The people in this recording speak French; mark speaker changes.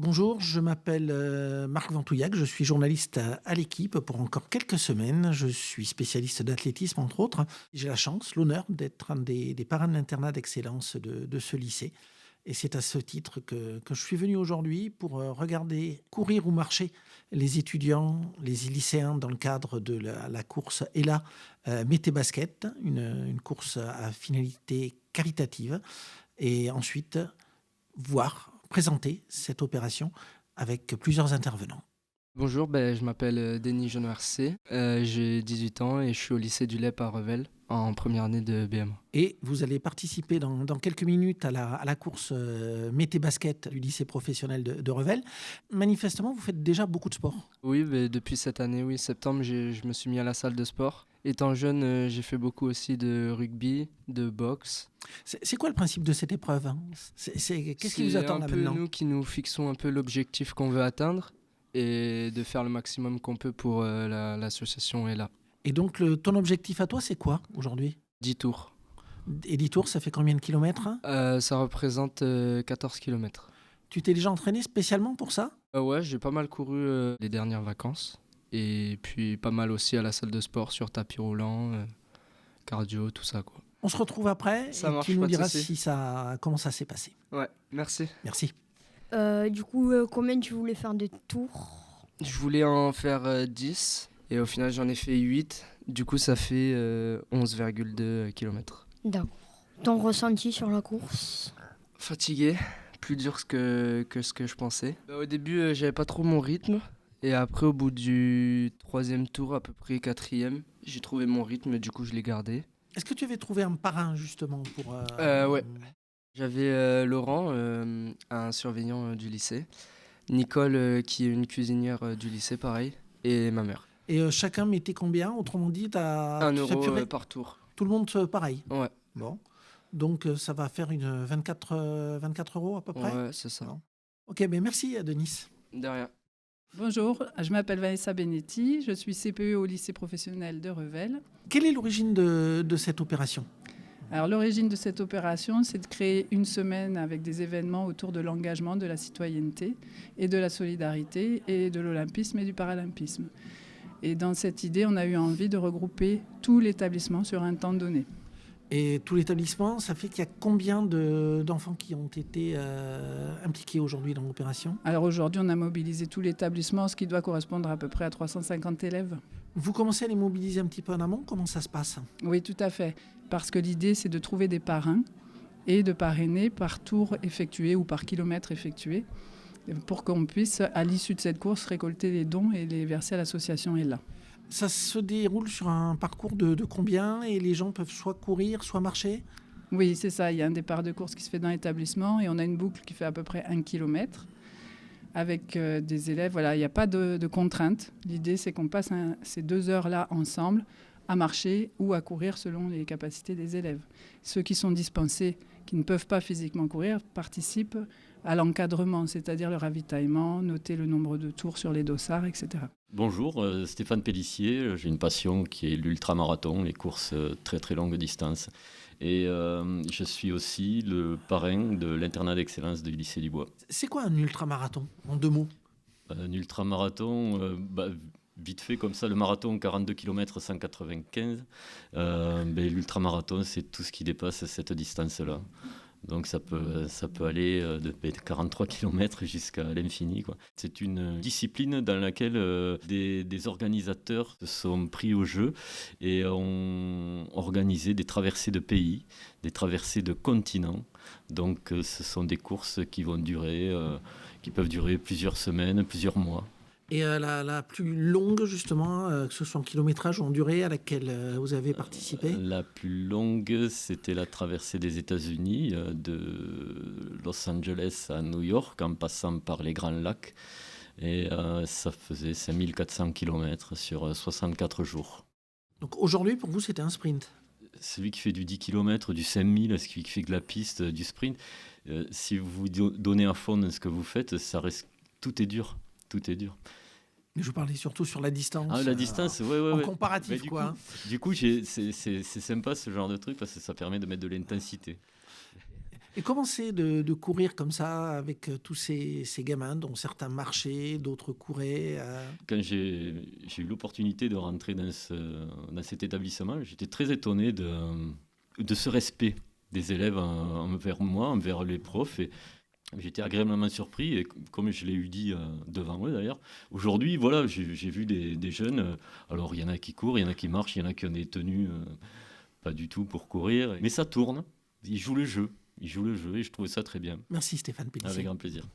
Speaker 1: Bonjour, je m'appelle Marc Ventouillac, je suis journaliste à l'Équipe pour encore quelques semaines. Je suis spécialiste d'athlétisme, entre autres. J'ai la chance, l'honneur d'être un des parrains de l'internat d'excellence de ce lycée. Et c'est à ce titre que je suis venu aujourd'hui pour regarder courir ou marcher les étudiants, les lycéens dans le cadre de la course ELA Mété Basket, une course à finalité caritative. Et ensuite, présenter cette opération avec plusieurs intervenants.
Speaker 2: Bonjour, je m'appelle Denis Jenoircé, j'ai 18 ans et je suis au lycée du Lep à Revel en première année de BM.
Speaker 1: Et vous allez participer dans quelques minutes à la course Mété Basket du lycée professionnel de Revel. Manifestement, vous faites déjà beaucoup de sport.
Speaker 2: Oui, depuis cette année, oui, septembre, je me suis mis à la salle de sport. Étant jeune, j'ai fait beaucoup aussi de rugby, de boxe.
Speaker 1: C'est quoi le principe de cette épreuve? Qu'est-ce qui vous attend là maintenant?
Speaker 2: C'est un peu nous qui nous fixons un peu l'objectif qu'on veut atteindre et de faire le maximum qu'on peut pour l'association ELA.
Speaker 1: Et donc, ton objectif à toi, c'est quoi aujourd'hui?
Speaker 2: 10 tours.
Speaker 1: Et 10 tours, ça fait combien de kilomètres?
Speaker 2: Ça représente 14 kilomètres.
Speaker 1: Tu t'es déjà entraîné spécialement pour ça?
Speaker 2: Ouais, j'ai pas mal couru les dernières vacances. Et puis pas mal aussi à la salle de sport, sur tapis roulant, cardio, tout ça, quoi.
Speaker 1: On se retrouve après
Speaker 2: Ça
Speaker 1: et
Speaker 2: marche,
Speaker 1: tu nous
Speaker 2: pas de
Speaker 1: diras
Speaker 2: souci.
Speaker 1: comment ça s'est passé.
Speaker 2: Ouais, merci.
Speaker 1: Merci.
Speaker 3: Combien tu voulais faire de tours?
Speaker 2: Je voulais en faire 10 et au final j'en ai fait 8. Du coup ça fait 11,2 km.
Speaker 3: D'accord. Ton ressenti sur la course?
Speaker 2: Fatigué, plus dur que ce que je pensais. Au début j'avais pas trop mon rythme. Et après au bout du 3e tour, à peu près 4e, j'ai trouvé mon rythme, du coup je l'ai gardé.
Speaker 1: Est-ce que tu avais trouvé un parrain justement pour...
Speaker 2: Ouais. J'avais Laurent, un surveillant du lycée, Nicole qui est une cuisinière du lycée pareil, et ma mère.
Speaker 1: Et chacun mettait combien? Autrement dit,
Speaker 2: 1 euro par tour.
Speaker 1: Tout le monde pareil?
Speaker 2: Ouais.
Speaker 1: Bon. Donc ça va faire une 24 euros à peu près?
Speaker 2: Ouais, c'est ça.
Speaker 1: Bon. Ok, ben merci Denis.
Speaker 2: De rien.
Speaker 4: Bonjour, je m'appelle Vanessa Benetti, je suis CPE au lycée professionnel de Revel.
Speaker 1: Quelle est l'origine de cette opération?
Speaker 4: Alors l'origine de cette opération, c'est de créer une semaine avec des événements autour de l'engagement, de la citoyenneté et de la solidarité et de l'olympisme et du paralympisme. Et dans cette idée, on a eu envie de regrouper tout l'établissement sur un temps donné.
Speaker 1: Et tout l'établissement, ça fait qu'il y a combien d'enfants qui ont été impliqués aujourd'hui dans l'opération?
Speaker 4: Alors aujourd'hui, on a mobilisé tout l'établissement, ce qui doit correspondre à peu près à 350 élèves.
Speaker 1: Vous commencez à les mobiliser un petit peu en amont? Comment ça se passe?
Speaker 4: Oui, tout à fait. Parce que l'idée, c'est de trouver des parrains et de parrainer par tour effectué ou par kilomètre effectué pour qu'on puisse, à l'issue de cette course, récolter les dons et les verser à l'association ELA.
Speaker 1: Ça se déroule sur un parcours de combien? Et les gens peuvent soit courir, soit marcher?
Speaker 4: Oui, c'est ça. Il y a un départ de course qui se fait dans l'établissement et on a une boucle qui fait à peu près 1 kilomètre avec des élèves. Voilà, il n'y a pas de contrainte. L'idée, c'est qu'on passe ces 2 heures-là ensemble à marcher ou à courir selon les capacités des élèves. Ceux qui sont dispensés, qui ne peuvent pas physiquement courir, participent à l'encadrement, c'est-à-dire le ravitaillement, noter le nombre de tours sur les dossards, etc.
Speaker 5: Bonjour, Stéphane Pellissier, j'ai une passion qui est l'ultramarathon, les courses très très longue distance. Et je suis aussi le parrain de l'internat d'excellence du lycée du Bois.
Speaker 1: C'est quoi un ultramarathon, en 2 mots?
Speaker 5: Un ultramarathon, vite fait comme ça, le marathon 42 km 195. L'ultramarathon, c'est tout ce qui dépasse cette distance-là. Donc ça peut aller de 43 km jusqu'à l'infini, quoi. C'est une discipline dans laquelle des organisateurs se sont pris au jeu et ont organisé des traversées de pays, des traversées de continents. Donc ce sont des courses qui peuvent durer plusieurs semaines, plusieurs mois.
Speaker 1: Et la plus longue, justement, que ce soit en kilométrage ou en durée, à laquelle vous avez participé?
Speaker 5: La plus longue, c'était la traversée des États-Unis, de Los Angeles à New York, en passant par les Grands Lacs. Et ça faisait 5400 km sur 64 jours.
Speaker 1: Donc aujourd'hui, pour vous, c'était un sprint?
Speaker 5: Celui qui fait du 10 km, du 5000, celui qui fait de la piste, du sprint, si vous vous donnez à fond dans ce que vous faites, tout est dur. Tout est dur.
Speaker 1: Mais je parlais surtout sur la distance.
Speaker 5: Ah, la distance, ouais.
Speaker 1: En comparatif, quoi.
Speaker 5: Du coup, c'est sympa ce genre de truc parce que ça permet de mettre de l'intensité.
Speaker 1: Et comment c'est de courir comme ça avec tous ces gamins dont certains marchaient, d'autres couraient
Speaker 5: Quand j'ai eu l'opportunité de rentrer dans cet établissement, j'étais très étonné de ce respect des élèves envers moi, envers les profs. Et j'étais agréablement surpris, et comme je l'ai eu dit devant eux d'ailleurs, aujourd'hui, voilà, j'ai vu des jeunes, alors il y en a qui courent, il y en a qui marchent, il y en a qui ont des tenues pas du tout pour courir, mais ça tourne, ils jouent le jeu et je trouvais ça très bien.
Speaker 1: Merci Stéphane Pellissier.
Speaker 5: Avec grand plaisir.